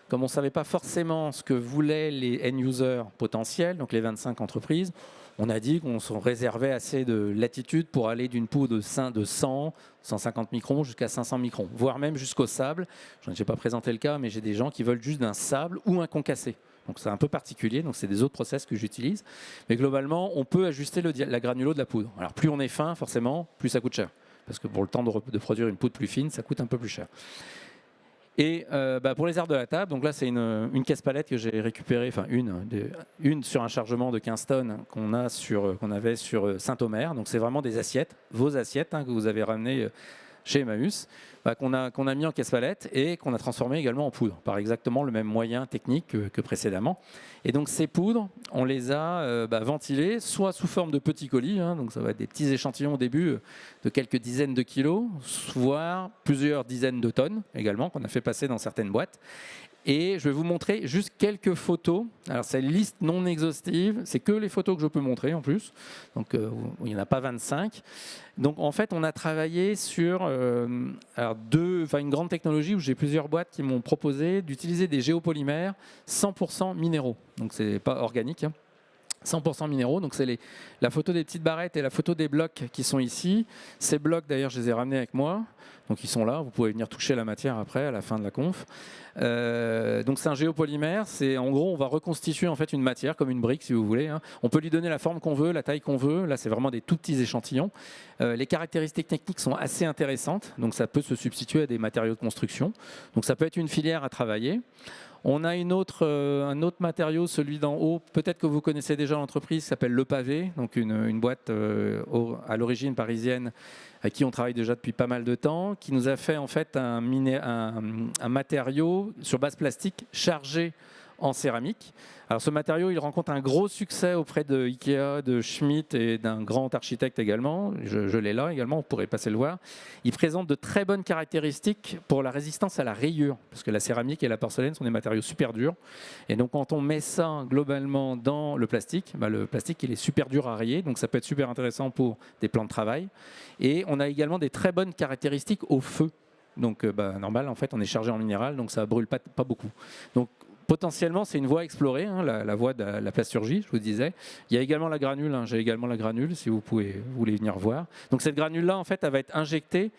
comme on ne savait pas forcément ce que voulaient les end-users potentiels, donc les 25 entreprises, on a dit qu'on se réservait assez de latitude pour aller d'une poudre de 100, 150 microns jusqu'à 500 microns, voire même jusqu'au sable. Je n'ai pas présenté le cas, mais j'ai des gens qui veulent juste d'un sable ou un concassé. Donc c'est un peu particulier, donc c'est des autres process que j'utilise. Mais globalement, on peut ajuster la granulo de la poudre. Alors plus on est fin, forcément, plus ça coûte cher. Parce que pour le temps de produire une poudre plus fine, ça coûte un peu plus cher. Et pour les arts de la table, donc là c'est une caisse palette que j'ai récupérée, enfin une sur un chargement de 15 tonnes qu'on avait sur Saint-Omer. Donc c'est vraiment des assiettes, vos assiettes que vous avez ramenées chez Emmaüs, qu'on a mis en caisse palette et qu'on a transformé également en poudre, par exactement le même moyen technique que précédemment. Et donc ces poudres, on les a ventilées, soit sous forme de petits colis, donc ça va être des petits échantillons au début de quelques dizaines de kilos, voire plusieurs dizaines de tonnes également, qu'on a fait passer dans certaines boîtes. Et je vais vous montrer juste quelques photos. Alors c'est une liste non exhaustive, c'est que les photos que je peux montrer en plus. Donc il n'y en a pas 25. Donc en fait on a travaillé sur une grande technologie où j'ai plusieurs boîtes qui m'ont proposé d'utiliser des géopolymères 100% minéraux. Donc c'est pas organique. 100% minéraux, donc c'est la photo des petites barrettes et la photo des blocs qui sont ici. Ces blocs d'ailleurs je les ai ramenés avec moi, donc ils sont là, vous pouvez venir toucher la matière après à la fin de la conf. Donc c'est un géopolymère, c'est en gros on va reconstituer en fait une matière comme une brique si vous voulez, hein. On peut lui donner la forme qu'on veut, la taille qu'on veut, là c'est vraiment des tout petits échantillons. Les caractéristiques techniques sont assez intéressantes, donc ça peut se substituer à des matériaux de construction, donc ça peut être une filière à travailler. On a un autre matériau, celui d'en haut, peut-être que vous connaissez déjà l'entreprise, qui s'appelle Le Pavé, donc une boîte à l'origine parisienne à qui on travaille déjà depuis pas mal de temps, qui nous a fait en fait un matériau sur base plastique chargé en céramique. Alors ce matériau, il rencontre un gros succès auprès de Ikea, de Schmitt et d'un grand architecte également. Je l'ai là également, on pourrait passer le voir. Il présente de très bonnes caractéristiques pour la résistance à la rayure, parce que la céramique et la porcelaine sont des matériaux super durs. Et donc quand on met ça globalement dans le plastique il est super dur à rayer, donc ça peut être super intéressant pour des plans de travail. Et on a également des très bonnes caractéristiques au feu. Donc normal, en fait, on est chargé en minéral, donc ça ne brûle pas beaucoup. Donc potentiellement, c'est une voie à explorer, hein, la voie de la plasturgie, je vous disais. Il y a également la granule, hein, j'ai également la granule, si vous voulez venir voir. Donc cette granule-là, en fait, elle va être injectée,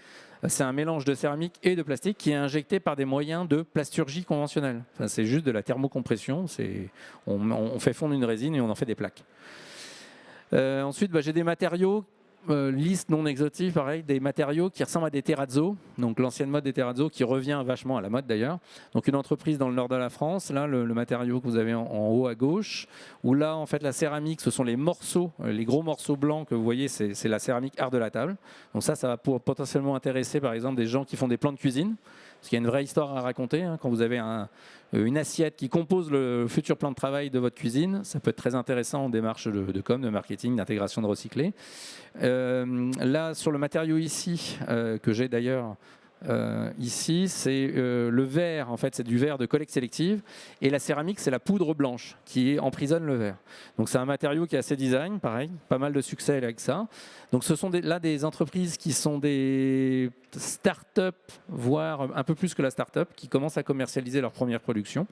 c'est un mélange de céramique et de plastique qui est injecté par des moyens de plasturgie conventionnelle. Enfin, c'est juste de la thermocompression, on fait fondre une résine et on en fait des plaques. Ensuite, j'ai des matériaux, liste non exhaustive, pareil, des matériaux qui ressemblent à des terrazzo, donc l'ancienne mode des terrazzo qui revient vachement à la mode d'ailleurs. Donc une entreprise dans le nord de la France, là le matériau que vous avez en haut à gauche, où là en fait la céramique, ce sont les morceaux, les gros morceaux blancs que vous voyez, c'est la céramique art de la table. Donc ça va potentiellement intéresser par exemple des gens qui font des plans de cuisine. Parce qu'il y a une vraie histoire à raconter. Hein. Quand vous avez une assiette qui compose le futur plan de travail de votre cuisine, ça peut être très intéressant en démarche de com, de marketing, d'intégration de recyclé. Là, sur le matériau ici, que j'ai d'ailleurs ici, c'est le verre, en fait, c'est du verre de collecte sélective. Et la céramique, c'est la poudre blanche qui emprisonne le verre. Donc c'est un matériau qui est assez design, pareil, pas mal de succès avec ça. Donc ce sont là des entreprises qui sont des start-up, voire un peu plus que la start-up, qui commencent à commercialiser leur première production.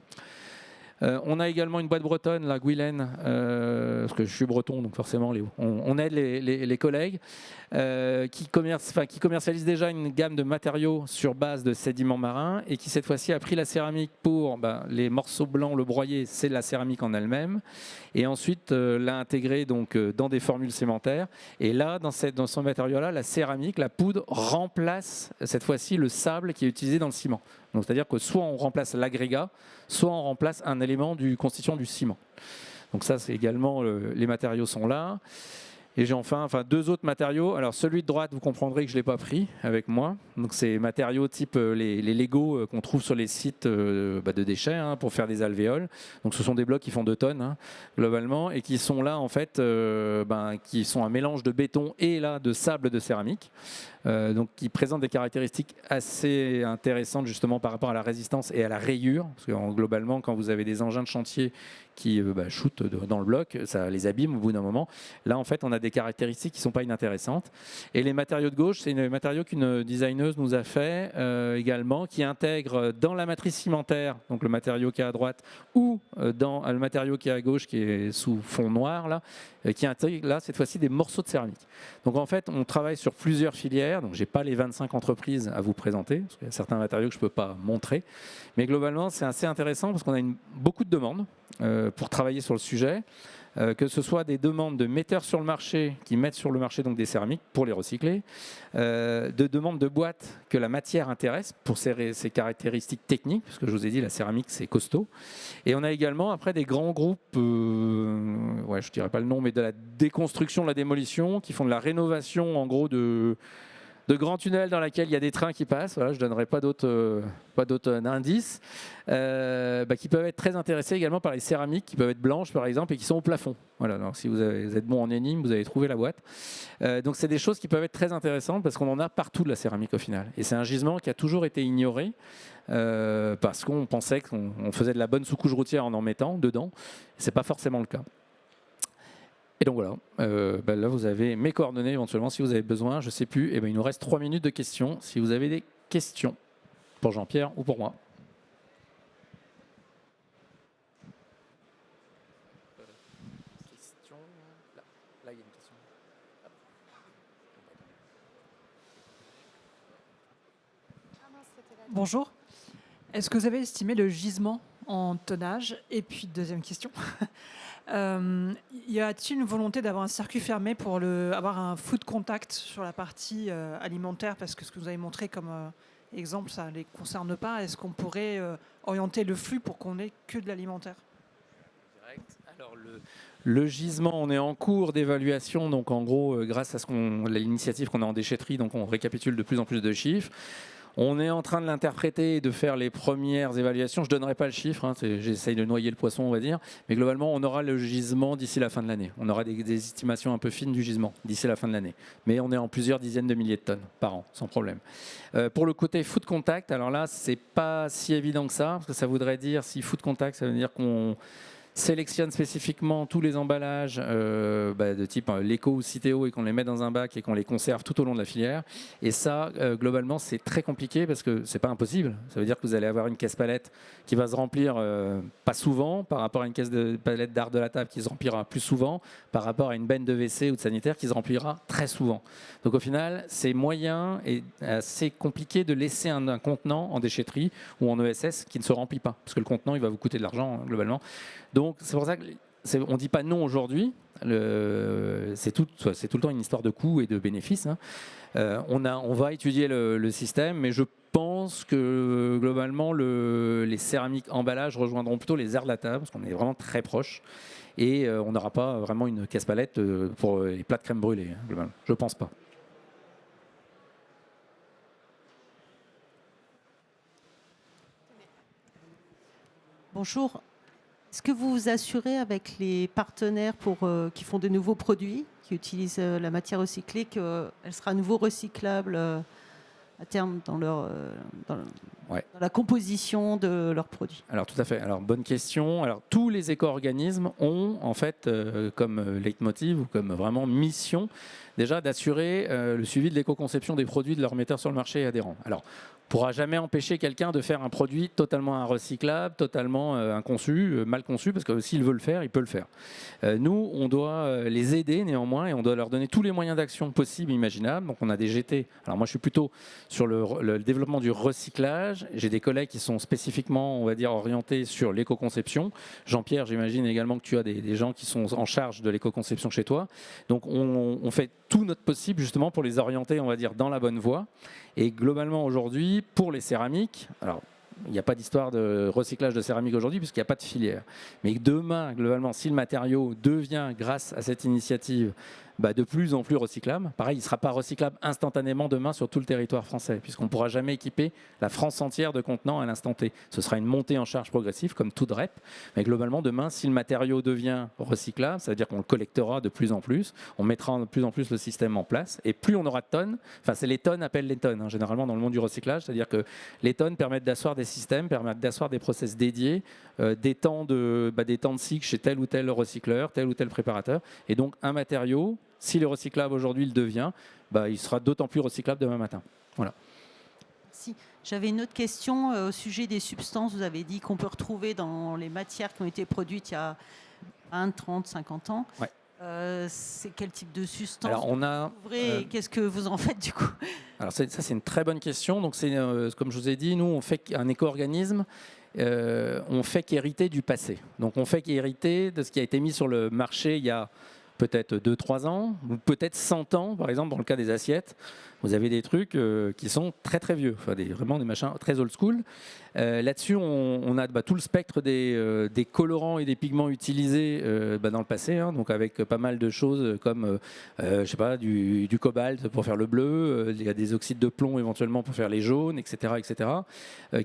On a également une boîte bretonne, la Guylaine, parce que je suis breton, donc forcément on aide les collègues, qui commercialisent déjà une gamme de matériaux sur base de sédiments marins et qui cette fois-ci a pris la céramique pour les morceaux blancs, le broyer, c'est la céramique en elle-même, et ensuite l'a intégré donc, dans des formules sémentaires. Et là, dans ce matériau-là, la céramique, la poudre, remplace cette fois-ci le sable qui est utilisé dans le ciment. Donc, c'est-à-dire que soit on remplace l'agrégat, soit on remplace un élément constituant du ciment. Donc ça, c'est également, les matériaux sont là. Et j'ai enfin deux autres matériaux. Alors celui de droite, vous comprendrez que je ne l'ai pas pris avec moi. Donc c'est matériaux type les Lego qu'on trouve sur les sites de déchets, hein, pour faire des alvéoles. Donc ce sont des blocs qui font 2 tonnes, hein, globalement, et qui sont là en fait, qui sont un mélange de béton et là de sable de céramique. Donc qui présentent des caractéristiques assez intéressantes justement par rapport à la résistance et à la rayure. Parce que globalement, quand vous avez des engins de chantier qui shootent dans le bloc, ça les abîme au bout d'un moment. Là, en fait, on a des caractéristiques qui ne sont pas inintéressantes. Et les matériaux de gauche, c'est une matériau qu'une designeuse nous a fait également, qui intègre dans la matrice cimentaire, donc le matériau qui est à droite, ou dans le matériau qui est à gauche, qui est sous fond noir, là, qui intègre là, cette fois-ci, des morceaux de céramique. Donc en fait, on travaille sur plusieurs filières. Donc je n'ai pas les 25 entreprises à vous présenter, parce qu'il y a certains matériaux que je ne peux pas montrer. Mais globalement, c'est assez intéressant parce qu'on a beaucoup de demandes pour travailler sur le sujet, que ce soit des demandes de metteurs sur le marché qui mettent sur le marché donc des céramiques pour les recycler, de demandes de boîtes que la matière intéresse pour ses caractéristiques techniques, parce que je vous ai dit la céramique c'est costaud. Et on a également après des grands groupes, je ne dirais pas le nom, mais de la déconstruction, de la démolition, qui font de la rénovation en gros de de grands tunnels dans lesquels il y a des trains qui passent. Voilà, je ne donnerai pas d'autres indices. Qui peuvent être très intéressés également par les céramiques qui peuvent être blanches par exemple et qui sont au plafond. Voilà, donc si vous êtes bon en énigme, vous avez trouvé la boîte. Donc c'est des choses qui peuvent être très intéressantes parce qu'on en a partout de la céramique au final. Et c'est un gisement qui a toujours été ignoré parce qu'on pensait qu'on faisait de la bonne sous-couche routière en mettant dedans. C'est pas forcément le cas. Et donc voilà, là vous avez mes coordonnées éventuellement si vous avez besoin, je ne sais plus. Et il nous reste 3 minutes de questions si vous avez des questions pour Jean-Pierre ou pour moi. Là, il y a une question. Bonjour. Est-ce que vous avez estimé le gisement en tonnage? Et puis, deuxième question. Y a-t-il une volonté d'avoir un circuit fermé pour avoir un food contact sur la partie alimentaire? Parce que ce que vous avez montré comme exemple, ça ne les concerne pas. Est-ce qu'on pourrait orienter le flux pour qu'on ait que de l'alimentaire? Alors, le gisement, on est en cours d'évaluation. Donc, en gros, grâce à l'initiative qu'on a en déchetterie, donc on récapitule de plus en plus de chiffres. On est en train de l'interpréter et de faire les premières évaluations. Je ne donnerai pas le chiffre, hein, j'essaye de noyer le poisson, on va dire. Mais globalement, on aura le gisement d'ici la fin de l'année. On aura des estimations un peu fines du gisement d'ici la fin de l'année. Mais on est en plusieurs dizaines de milliers de tonnes par an, sans problème. Pour le côté food contact, alors là, ce n'est pas si évident que ça. Parce que ça voudrait dire, si food contact, ça veut dire qu'on sélectionne spécifiquement tous les emballages de type l'éco ou Citeo et qu'on les met dans un bac et qu'on les conserve tout au long de la filière. Et ça, globalement, c'est très compliqué parce que c'est pas impossible. Ça veut dire que vous allez avoir une caisse palette qui va se remplir pas souvent par rapport à une caisse de palette d'art de la table qui se remplira plus souvent par rapport à une benne de WC ou de sanitaire qui se remplira très souvent. Donc au final, c'est moyen et assez compliqué de laisser un contenant en déchetterie ou en ESS qui ne se remplit pas parce que le contenant, il va vous coûter de l'argent globalement. Donc c'est pour ça qu'on ne dit pas non aujourd'hui, c'est tout le temps une histoire de coûts et de bénéfices. Hein. On va étudier le système, mais je pense que globalement les céramiques emballages rejoindront plutôt les arts de la table, parce qu'on est vraiment très proches, et on n'aura pas vraiment une caisse palette pour les plats de crème brûlée, hein, globalement. Je ne pense pas. Bonjour. Est-ce que vous vous assurez avec les partenaires qui font de nouveaux produits, qui utilisent la matière recyclée, qu'elle sera à nouveau recyclable à terme dans la composition de leurs produits? Alors tout à fait. Alors bonne question. Alors tous les éco-organismes ont en fait comme leitmotiv ou comme vraiment mission déjà d'assurer le suivi de l'éco-conception des produits de leurs metteurs sur le marché et adhérents. Alors on ne pourra jamais empêcher quelqu'un de faire un produit totalement inrecyclable, totalement inconçu, mal conçu, parce que s'il veut le faire, il peut le faire. Nous, on doit les aider néanmoins et on doit leur donner tous les moyens d'action possibles, imaginables. Donc on a des GT. Alors moi, je suis plutôt sur le développement du recyclage. J'ai des collègues qui sont spécifiquement, on va dire, orientés sur l'éco-conception. Jean-Pierre, j'imagine également que tu as des gens qui sont en charge de l'éco-conception chez toi. Donc on fait tout notre possible justement pour les orienter, on va dire, dans la bonne voie. Et globalement aujourd'hui, pour les céramiques, alors il n'y a pas d'histoire de recyclage de céramique aujourd'hui puisqu'il n'y a pas de filière. Mais demain, globalement, si le matériau devient, grâce à cette initiative, de plus en plus recyclable. Pareil, il ne sera pas recyclable instantanément demain sur tout le territoire français, puisqu'on ne pourra jamais équiper la France entière de contenants à l'instant T. Ce sera une montée en charge progressive, comme toute REP. Mais globalement, demain, si le matériau devient recyclable, ça veut dire qu'on le collectera de plus en plus, on mettra de plus en plus le système en place, et plus on aura de tonnes, enfin c'est les tonnes appellent les tonnes, hein, généralement dans le monde du recyclage, c'est-à-dire que les tonnes permettent d'asseoir des systèmes, permettent d'asseoir des process dédiés, des temps de cycle chez tel ou tel recycleur, tel ou tel préparateur, et donc un matériau, s'il est recyclable aujourd'hui, il le devient, il sera d'autant plus recyclable demain matin. Voilà. Merci. J'avais une autre question au sujet des substances. Vous avez dit qu'on peut retrouver dans les matières qui ont été produites il y a 20, 30, 50 ans. Ouais. C'est quel type de substance? Alors qu'est-ce que vous en faites du coup? Alors ça, c'est une très bonne question. Donc c'est comme je vous ai dit, nous on fait un éco-organisme. On fait qu'hériter du passé. Donc on fait qu'hériter de ce qui a été mis sur le marché il y a peut-être 2-3 ans, ou peut-être 100 ans, par exemple, dans le cas des assiettes. Vous avez des trucs qui sont très très vieux, enfin, vraiment des machins très old school. Là-dessus, on a tout le spectre des colorants et des pigments utilisés dans le passé, hein, donc avec pas mal de choses comme je sais pas, du cobalt pour faire le bleu, il y a des oxydes de plomb éventuellement pour faire les jaunes, etc.,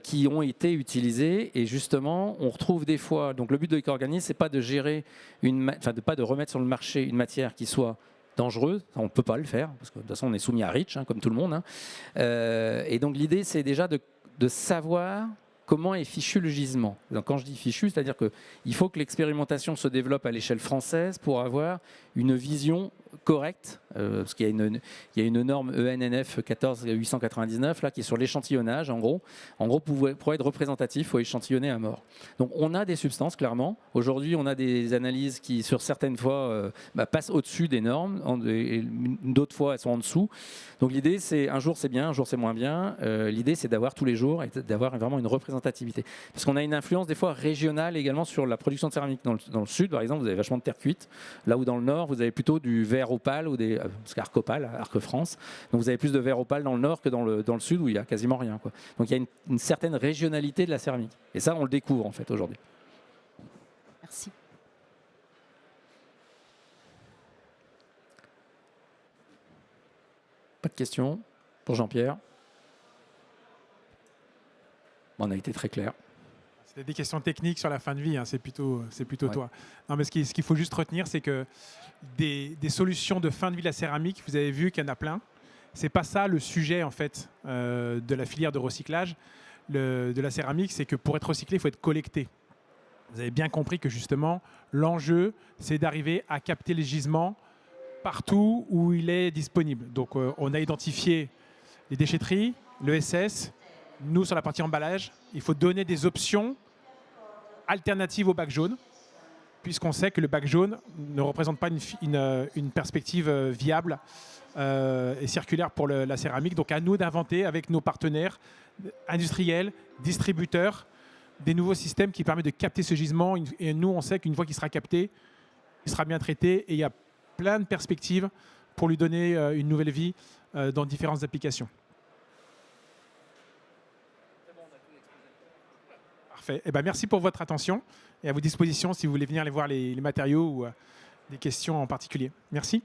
qui ont été utilisés. Et justement, on retrouve des fois, donc le but de l'éco-organisme, c'est pas de gérer pas de remettre sur le marché une matière qui soit dangereuse, on ne peut pas le faire, parce que de toute façon on est soumis à REACH, hein, comme tout le monde. Hein. Et donc l'idée, c'est déjà de savoir comment est fichu le gisement. Donc, quand je dis fichu, c'est-à-dire qu'il faut que l'expérimentation se développe à l'échelle française pour avoir une vision correcte, parce qu'il y a une norme ENNF 14899 là, qui est sur l'échantillonnage, en gros. En gros, pour être représentatif, il faut échantillonner à mort. Donc on a des substances, clairement. Aujourd'hui, on a des analyses qui, sur certaines fois, passent au-dessus des normes, et d'autres fois, elles sont en dessous. Donc l'idée, c'est un jour c'est bien, un jour c'est moins bien. L'idée, c'est d'avoir tous les jours et d'avoir vraiment une représentativité. Parce qu'on a une influence des fois régionale également sur la production de céramique. Dans le sud, par exemple, vous avez vachement de terre cuite. Là où dans le nord, vous avez plutôt du verre opale, ou parce qu'Arc-Opale, Arc France. Donc vous avez plus de verre opale dans le nord que dans le sud où il n'y a quasiment rien, quoi. Donc il y a une certaine régionalité de la céramique. Et ça, on le découvre en fait aujourd'hui. Merci. Pas de questions pour Jean-Pierre? On a été très clair. C'est des questions techniques sur la fin de vie, hein, c'est plutôt Ouais. toi. Non, mais ce qu'il faut juste retenir, c'est que des solutions de fin de vie de la céramique, vous avez vu qu'il y en a plein. C'est pas ça le sujet en fait de la filière de recyclage de la céramique, c'est que pour être recyclé, il faut être collecté. Vous avez bien compris que justement, l'enjeu, c'est d'arriver à capter les gisements partout où il est disponible. Donc on a identifié les déchetteries, le SS. Nous, sur la partie emballage, il faut donner des options alternatives au bac jaune, puisqu'on sait que le bac jaune ne représente pas une perspective viable et circulaire pour la céramique. Donc à nous d'inventer avec nos partenaires industriels, distributeurs, des nouveaux systèmes qui permettent de capter ce gisement. Et nous, on sait qu'une fois qu'il sera capté, il sera bien traité. Et il y a plein de perspectives pour lui donner une nouvelle vie dans différentes applications. Parfait. Eh ben, merci pour votre attention et à vos dispositions si vous voulez venir aller voir les matériaux ou des questions en particulier. Merci.